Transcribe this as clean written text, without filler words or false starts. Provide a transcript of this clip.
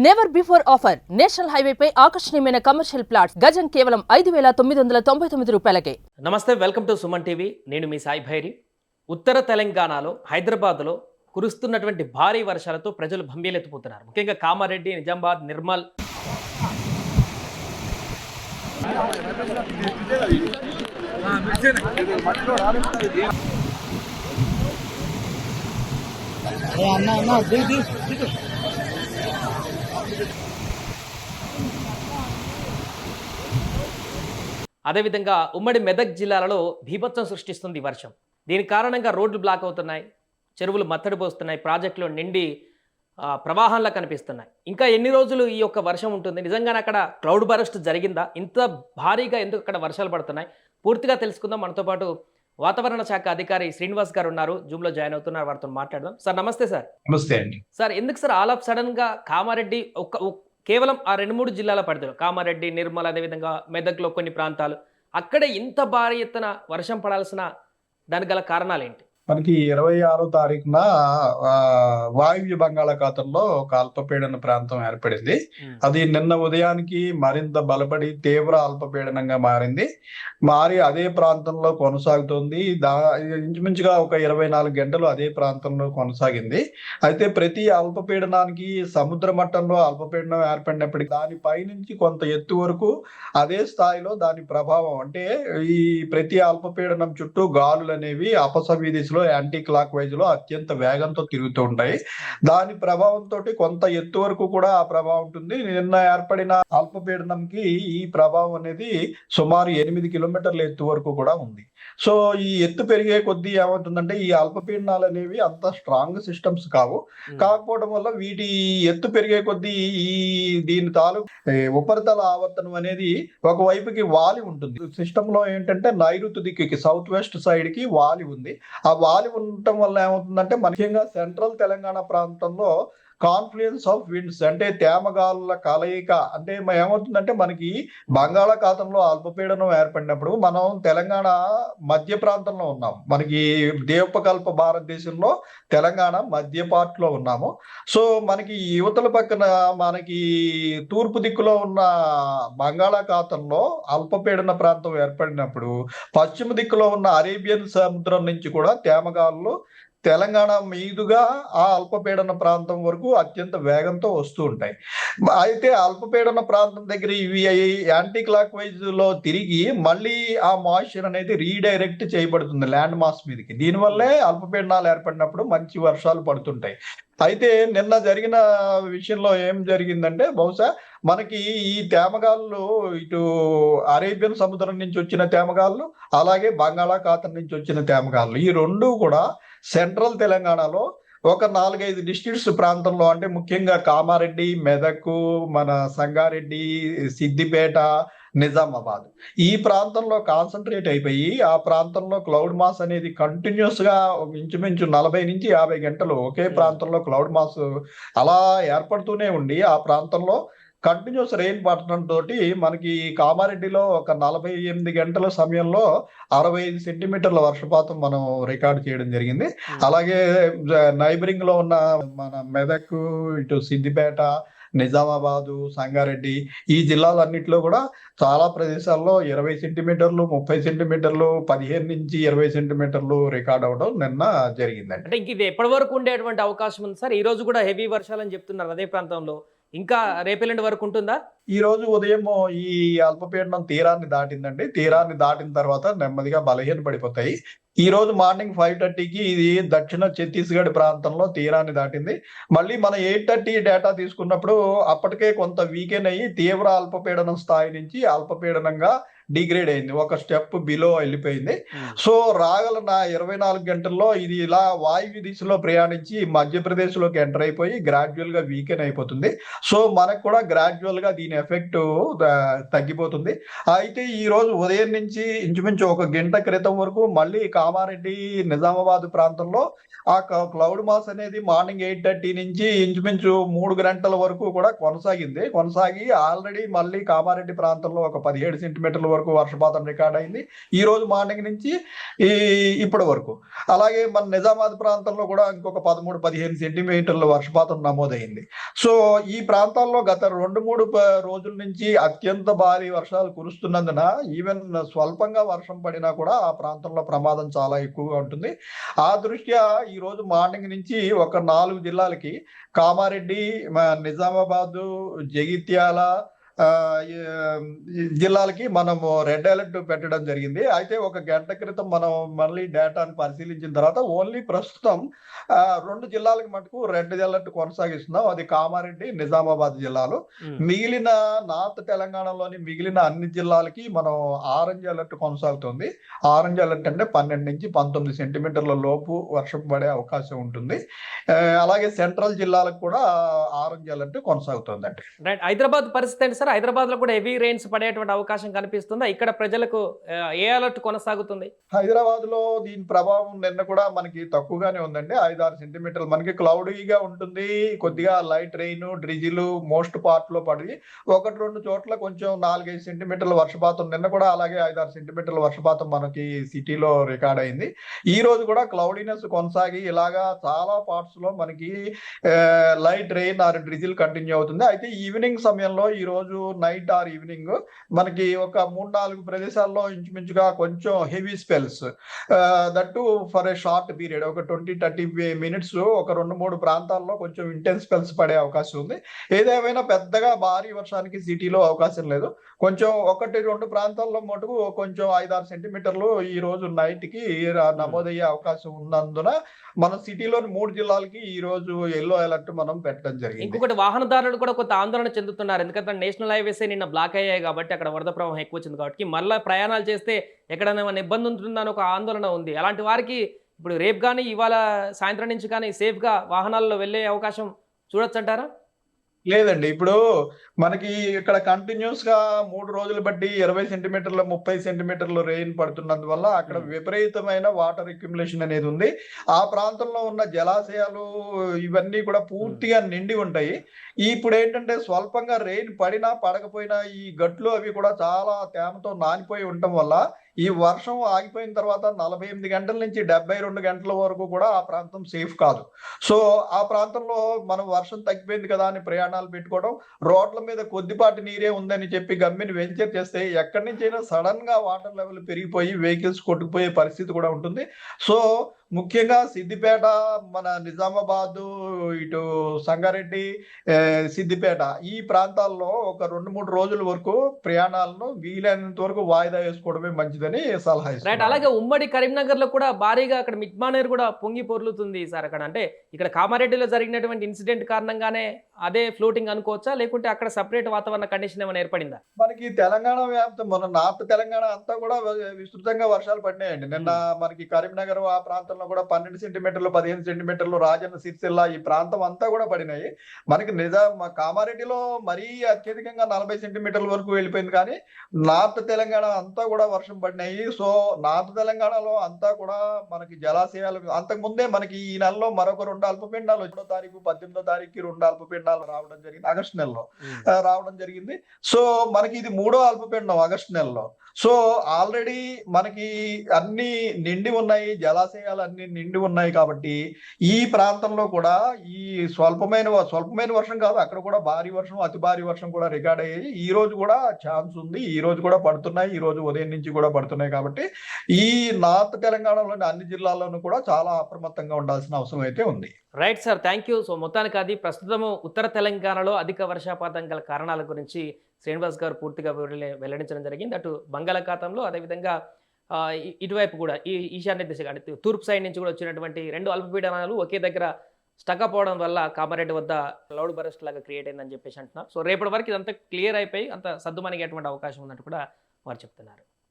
Never before offer national highway పై ఆకర్షణీయమైన commercial plots గజం కేవలం 5,999 రూపాయలకే. నమస్తే, వెల్కమ్ టు సుమన్ టీవీ. నేను మీ సాయి భైరి. ఉత్తర తెలంగాణలో హైదరాబాద్లో కురుస్తున్నటువంటి భారీ వర్షాలతో ప్రజలు భంబీలెత్తిపోతున్నారు. ముఖ్యంగా కామారెడ్డి, నిజామాబాద్, నిర్మల్ అదేవిధంగా ఉమ్మడి మెదక్ జిల్లాలలో బీభత్సం సృష్టిస్తుంది ఈ వర్షం. దీని కారణంగా రోడ్లు బ్లాక్ అవుతున్నాయి, చెరువులు మత్తడి పోస్తున్నాయి, ప్రాజెక్టులు నిండి ప్రవాహంలా కనిపిస్తున్నాయి. ఇంకా ఎన్ని రోజులు ఈ యొక్క వర్షం ఉంటుంది? నిజంగానే అక్కడ క్లౌడ్ బరస్ట్ జరిగిందా? ఇంత భారీగా ఎందుకు అక్కడ వర్షాలు పడుతున్నాయి? పూర్తిగా తెలుసుకుందాం. మనతో పాటు వాతావరణ శాఖ అధికారి శ్రీనివాస్ గారు ఉన్నారు, జూమ్లో జాయిన్ అవుతున్నారు. వారితో మాట్లాడదాం. సార్ నమస్తే. సార్ నమస్తే అండి. సార్, ఎందుకు సార్ ఆల్ ఆఫ్ సడన్ గా కామారెడ్డి కేవలం ఆ 2-3 జిల్లాల పరిధిలో కామారెడ్డి, నిర్మల్, అదేవిధంగా మెదక్లో కొన్ని ప్రాంతాలు అక్కడే ఇంత భారీ ఎత్తున వర్షం పడాల్సిన దానికి గల కారణాలు ఏంటి? మనకి 26వ తారీఖున వాయువ్య బంగాళాఖాతంలో ఒక అల్పపీడన ప్రాంతం ఏర్పడింది. అది నిన్న ఉదయానికి మరింత బలపడి తీవ్ర అల్పపీడనంగా మారి అదే ప్రాంతంలో కొనసాగుతుంది. ఇంచుమించుగా ఒక 24 గంటలు అదే ప్రాంతంలో కొనసాగింది. అయితే ప్రతి అల్పపీడనానికి సముద్ర మట్టంలో అల్పపీడనం ఏర్పడినప్పటికీ దాని పైనుంచి కొంత ఎత్తు వరకు అదే స్థాయిలో దాని ప్రభావం, అంటే ఈ ప్రతి అల్పపీడనం చుట్టూ గాలులు అనేవి అపసవ్య దిశలో యాంటీ క్లాక్ వైజ్ లో అత్యంత వేగంతో తిరుగుతూ ఉంటాయి. దాని ప్రభావంతో కొంత ఎత్తు వరకు కూడా ఆ ప్రభావం ఉంటుంది. నిన్న ఏర్పడిన అల్పపీడనంకి ఈ ప్రభావం అనేది సుమారు 8 కిలోమీటర్ల ఎత్తు వరకు కూడా ఉంది. సో ఈ ఎత్తు పెరిగే కొద్దీ ఏమవుతుందంటే ఈ అల్పపీడనాలు అనేవి అంత స్ట్రాంగ్ సిస్టమ్స్ కాకపోవడం వల్ల వీటి ఎత్తు పెరిగే కొద్దీ దీని ఉపరితల ఆవర్తనం అనేది ఒకవైపుకి వాలి ఉంటుంది. సిస్టమ్ లో ఏంటంటే నైరుతి దిక్కుకి సౌత్ వెస్ట్ సైడ్ కి వాలి ఉంది. ఆ వాలి ఉండటం వల్ల ఏమవుతుందంటే ముఖ్యంగా సెంట్రల్ తెలంగాణ ప్రాంతంలో కాన్ఫ్లుయెన్స్ ఆఫ్ విండ్స్, అంటే తేమగాలుల కలయిక, అంటే ఏమవుతుందంటే మనకి బంగాళాఖాతంలో అల్పపీడనం ఏర్పడినప్పుడు మనం తెలంగాణ మధ్య ప్రాంతంలో ఉన్నాం. మనకి ద్వీపకల్ప భారతదేశంలో తెలంగాణ మధ్య పార్ట్ లో ఉన్నాము. సో మనకి యువతల పక్కన మనకి తూర్పు దిక్కులో ఉన్న బంగాళాఖాతంలో అల్పపీడన ప్రాంతం ఏర్పడినప్పుడు పశ్చిమ దిక్కులో ఉన్న అరేబియన్ సముద్రం నుంచి కూడా తేమగాలులు తెలంగాణ మీదుగా ఆ అల్పపీడన ప్రాంతం వరకు అత్యంత వేగంతో వస్తూ ఉంటాయి. అయితే అల్పపీడన ప్రాంతం దగ్గర ఇవి యాంటీ క్లాక్ వైజ్ లో తిరిగి మళ్ళీ ఆ మాయిశ్చర్ అనేది రీడైరెక్ట్ చేయబడుతుంది ల్యాండ్ మాస్ మీదకి. దీనివల్లే అల్పపీడనాలు ఏర్పడినప్పుడు మంచి వర్షాలు పడుతుంటాయి. అయితే నిన్న జరిగిన విషయంలో ఏం జరిగిందంటే బహుశా మనకి ఈ తేమగాళ్ళు ఇటు అరేబియన్ సముద్రం నుంచి వచ్చిన తేమగాళ్ళు, అలాగే బంగాళాఖాతం నుంచి వచ్చిన తేమగాళ్ళు, ఈ రెండు కూడా సెంట్రల్ తెలంగాణలో ఒక 4-5 డిస్ట్రిక్ట్స్ ప్రాంతంలో, అంటే ముఖ్యంగా కామారెడ్డి, మెదక్, మన సంగారెడ్డి, సిద్దిపేట, నిజామాబాద్ ఈ ప్రాంతంలో కాన్సన్ట్రేట్ అయిపోయి ఆ ప్రాంతంలో క్లౌడ్ మాస్ అనేది కంటిన్యూస్ గా ఇంచుమించు 40 నుంచి 50 గంటలు ఒకే ప్రాంతంలో క్లౌడ్ మాస్ అలా ఏర్పడుతూనే ఉండి ఆ ప్రాంతంలో కంటిన్యూస్ రెయిన్ పడటం తోటి మనకి కామారెడ్డిలో ఒక 48 గంటల సమయంలో 65 సెంటీమీటర్ల వర్షపాతం మనం రికార్డు చేయడం జరిగింది. అలాగే నైబరింగ్ లో ఉన్న మన మెదక్, ఇటు సిద్దిపేట, నిజామాబాదు, సంగారెడ్డి ఈ జిల్లాలన్నింటిలో కూడా చాలా ప్రదేశాల్లో 20 సెంటీమీటర్లు, 30 సెంటీమీటర్లు, 15 నుంచి 20 సెంటీమీటర్లు రికార్డ్ అవడం నిన్న జరిగిందండి. అంటే ఇంక ఇది ఎప్పటి వరకు ఉండేటువంటి అవకాశం ఉంది సార్? ఈ రోజు కూడా హెవీ వర్షాలని చెప్తున్నారు అదే ప్రాంతంలో, ఇంకా రేపెల్లుండి వరకు ఉంటుందా? ఈ రోజు ఉదయం ఈ అల్పపీడనం తీరాన్ని దాటిందండి. తీరాన్ని దాటిన తర్వాత నెమ్మదిగా బలహీన పడిపోతాయి. ఈ రోజు మార్నింగ్ 5:30కి ఇది దక్షిణ ఛత్తీస్గఢ్ ప్రాంతంలో తీరాన్ని దాటింది. మళ్ళీ మన 8:30 డేటా తీసుకున్నప్పుడు అప్పటికే కొంత వీకెన్ అయ్యి తీవ్ర అల్పపీడనం స్థాయి నుంచి అల్పపీడనంగా డిగ్రేడ్ అయింది, ఒక స్టెప్ బిలో వెళ్ళిపోయింది. సో రాగల 24 గంటల్లో ఇది ఇలా వాయువ్య దిశలో ప్రయాణించి మధ్యప్రదేశ్ లోకి ఎంటర్ అయిపోయి గ్రాడ్యువల్ గా వీకెన్ అయిపోతుంది. సో మనకు కూడా గ్రాడ్యువల్ గా దీని ఎఫెక్ట్ తగ్గిపోతుంది. అయితే ఈ రోజు ఉదయం నుంచి ఇంచుమించు ఒక గంట క్రితం వరకు మళ్ళీ కామారెడ్డి, నిజామాబాద్ ప్రాంతంలో ఆ క్లౌడ్ మాస్ అనేది మార్నింగ్ 8:30 నుంచి ఇంచుమించు 3 గంటల వరకు కూడా కొనసాగి ఆల్రెడీ మళ్ళీ కామారెడ్డి ప్రాంతంలో ఒక 17 సెంటీమీటర్ల వరకు వర్షపాతం రికార్డ్ అయింది ఈ రోజు మార్నింగ్ నుంచి ఇప్పటి వరకు. అలాగే మన నిజామాబాద్ ప్రాంతంలో కూడా ఇంకొక 13-15 సెంటీమీటర్ల వర్షపాతం నమోదైంది. సో ఈ ప్రాంతాల్లో గత 2-3 రోజుల నుంచి అత్యంత భారీ వర్షాలు కురుస్తున్నందున ఈవెన్ స్వల్పంగా వర్షం పడినా కూడా ఆ ప్రాంతంలో ప్రమాదం చాలా ఎక్కువగా ఉంటుంది. ఆ దృష్ట్యా ఈ రోజు మార్నింగ్ నుంచి ఒక 4 జిల్లాలకి కామారెడ్డి, నిజామాబాదు, జగిత్యాల ఈ జిల్లాలకి మనము రెడ్ అలర్ట్ పెట్టడం జరిగింది. అయితే ఒక గంట క్రితం మనం మళ్ళీ డేటాను పరిశీలించిన తర్వాత ఓన్లీ ప్రస్తుతం 2 జిల్లాలకు మటుకు రెడ్ అలర్ట్ కొనసాగిస్తున్నాం. అది కామారెడ్డి, నిజామాబాద్ జిల్లాలు. మిగిలిన నార్త్ తెలంగాణలోని మిగిలిన అన్ని జిల్లాలకి మనం ఆరెంజ్ అలర్ట్ కొనసాగుతుంది. ఆరెంజ్ అలర్ట్ అంటే 12 నుంచి 19 సెంటీమీటర్ల లోపు వర్షం పడే అవకాశం ఉంటుంది. అలాగే సెంట్రల్ జిల్లాలకు కూడా ఆరెంజ్ అలర్ట్ కొనసాగుతుందండి. రైట్. హైదరాబాద్ పరిస్థితి ఏంటి సార్? హైదరాబాద్ లో కూడా హెవీ రెయిన్స్ పడేటువంటి అవకాశం కనిపిస్తుందా? ఇక్కడ ప్రజలకు ఏ అలర్ట్ కొనసాగుతుంది? హైదరాబాద్ లో దీని ప్రభావం నిన్న కూడా మనకి తక్కువగానే ఉందండి. 5-6 సెంటీమీటర్లు మనకి క్లౌడీగా ఉంటుంది. కొద్దిగా light rain, drizzle most part లో పడి 1-2 చోట్ల కొంచెం 4-5 సెంటీమీటర్ల వర్షపాతం, నిన్న కూడా అలాగే 5-6 సెంటీమీటర్ల వర్షపాతం మనకి సిటీలో రికార్డ్ అయింది. ఈ రోజు కూడా క్లౌడీనెస్ కొనసాగి ఇలాగా చాలా పార్ట్స్ లో మనకి light rain are drizzle continue అవుతుంది. అయితే ఈవినింగ్ సమయంలో ఈ రోజు నైట్ ఆర్ ఈవినింగ్ మనకి ఒక 3-4 ప్రదేశాల్లో ఇంచుమించుగా కొంచెం heavy spells, that for a short period, ఒక 20-30 మినిట్స్ ఒక 2-3 ప్రాంతాల్లో కొంచెం ఇంటెన్స్ స్పెల్స్ పడే అవకాశం ఉంది. ఏదేమైనా పెద్దగా భారీ వర్షానికి సిటీలో అవకాశం లేదు. కొంచెం 1-2 ప్రాంతాల్లో మటుకు కొంచెం 5-6 సెంటీమీటర్లు ఈ రోజు నైట్ కి నమోదయ్యే అవకాశం ఉన్నందున మన సిటీలోని 3 జిల్లాలకి ఈ రోజు ఎల్లో అలర్ట్ మనం పెట్టడం జరిగింది. ఇంకొకటి, వాహనదారులు కూడా కొంత ఆందోళన చెందుతున్నారు. ఎందుకంటే నేషనల్ హైవేస్ నిన్న బ్లాక్ అయ్యాయి కాబట్టి, అక్కడ వరద ప్రవాహం ఎక్కువ వచ్చింది కాబట్టి మళ్ళీ ప్రయాణాలు చేస్తే ఎక్కడైనా ఏమైనా ఇబ్బంది ఉంటుందని ఒక ఆందోళన ఉంది. అలాంటి వారికి ఇప్పుడు రేపు కానీ ఇవాళ సాయంత్రం నుంచి కానీ సేఫ్గా వాహనాల్లో వెళ్ళే అవకాశం చూడొచ్చు అంటారా? లేదండి, ఇప్పుడు మనకి ఇక్కడ కంటిన్యూస్ గా 3 రోజులు బట్టి 20 సెంటీమీటర్ల 30 సెంటీమీటర్లు రెయిన్ పడుతున్నందువల్ల అక్కడ విపరీతమైన వాటర్ అక్యుములేషన్ అనేది ఉంది. ఆ ప్రాంతంలో ఉన్న జలాశయాలు ఇవన్నీ కూడా పూర్తిగా నిండి ఉంటాయి. ఇప్పుడు ఏంటంటే స్వల్పంగా రెయిన్ పడినా పడకపోయినా ఈ గట్లు అవి కూడా చాలా తేమతో నానిపోయి ఉండటం వల్ల ఈ వర్షం ఆగిపోయిన తర్వాత 48 గంటల నుంచి 72 గంటల వరకు కూడా ఆ ప్రాంతం సేఫ్ కాదు. సో ఆ ప్రాంతంలో మనం వర్షం తగ్గిపోయింది కదా అని ప్రయాణాలు పెట్టుకోవడం, రోడ్ల మీద కొద్దిపాటి నీరే ఉందని చెప్పి గమ్మిని వెంచర్ చేస్తే ఎక్కడి నుంచైనా సడన్ గా వాటర్ లెవెల్ పెరిగిపోయి వెహికల్స్ కొట్టుకుపోయే పరిస్థితి కూడా ఉంటుంది. సో ముఖ్యంగా సిద్దిపేట, మన నిజామాబాద్, ఇటు సంగారెడ్డి, సిద్దిపేట ఈ ప్రాంతాల్లో ఒక 2-3 రోజుల వరకు ప్రయాణాలను వీలైనంత వరకు వాయిదా వేసుకోవడమే మంచిదని సలహా రైట్. ఇస్తున్నారు. అలాగే ఉమ్మడి కరీంనగర్ లో కూడా భారీగా అక్కడ మిడ్మానేర్ కూడా పొంగి పొర్లుతుంది సార్. అక్కడ అంటే ఇక్కడ కామారెడ్డిలో జరిగినటువంటి ఇన్సిడెంట్ కారణంగానే అదే ఫ్లోటింగ్ అనుకోవచ్చా, లేకుంటే అక్కడ సపరేట్ వాతావరణ కండిషన్ ఏమైనా ఏర్పడిందా? మనకి తెలంగాణ వ్యాప్తం, మన నార్త్ తెలంగాణ అంతా కూడా విస్తృతంగా వర్షాలు పడినాయండి. నిన్న మనకి కరీంనగర్ ఆ ప్రాంతంలో కూడా 12 సెంటీమీటర్లు 15 సెంటీమీటర్లు, రాజన్న సిరిసిల్ల ఈ ప్రాంతం అంతా కూడా పడినాయి. మనకి కామారెడ్డిలో మరీ అత్యధికంగా 40 సెంటీమీటర్ల వరకు వెళ్ళిపోయింది. కానీ నార్త్ తెలంగాణ అంతా కూడా వర్షం పడినాయి. సో నార్త్ తెలంగాణలో అంతా కూడా మనకి జలాశయాలు, అంతకు ముందే మనకి ఈ నెలలో మరొక 2 అల్పపీడనాలు 18వ తారీఖు 18వ తారీఖుకి 2 అల్పపీడనాలు రావడం జరిగింది. ఆగస్టు నెలలో రావడం జరిగింది. సో మనకి ఇది 3వ అల్పపీడనం ఆగస్టు నెలలో. సో ఆల్రెడీ మనకి అన్ని నిండి ఉన్నాయి, జలాశయాలు అన్ని నిండి ఉన్నాయి. కాబట్టి ఈ ప్రాంతంలో కూడా ఈ స్వల్పమైన వర్షం కాదు, అక్కడ కూడా భారీ వర్షం, అతి భారీ వర్షం కూడా రికార్డ్ అయ్యాయి. ఈ రోజు కూడా ఛాన్స్ ఉంది, ఈ రోజు కూడా పడుతున్నాయి, ఈ రోజు ఉదయం నుంచి కూడా పడుతున్నాయి. కాబట్టి ఈ నార్త్ తెలంగాణలోని అన్ని జిల్లాల్లోనూ కూడా చాలా అప్రమత్తంగా ఉండాల్సిన అవసరం అయితే ఉంది. Right sir, thank you. So మొత్తానికి అది ప్రస్తుతము ఉత్తర తెలంగాణలో అధిక వర్షపాతం గల కారణాల గురించి శ్రీనివాస్ గారు పూర్తిగా వెల్లడించడం జరిగింది. అటు బంగాళాఖాతంలో, అదేవిధంగా ఇటువైపు కూడా ఈ ఈశాన్య దిశగా అంటే తూర్పు సైడ్ నుంచి కూడా వచ్చినటువంటి 2 అల్పపీడనాలు ఒకే దగ్గర స్టక్ అవ్వడం వల్ల కామారెడ్డి వద్ద క్లౌడ్ బరస్ట్ లాగా క్రియేట్ అయిందని చెప్పేసి అంటున్నారు. సో రేపటి వరకు ఇదంతా క్లియర్ అయిపోయి అంత సద్దుమణిగేటువంటి అవకాశం ఉన్నట్టు కూడా వారు చెప్తున్నారు.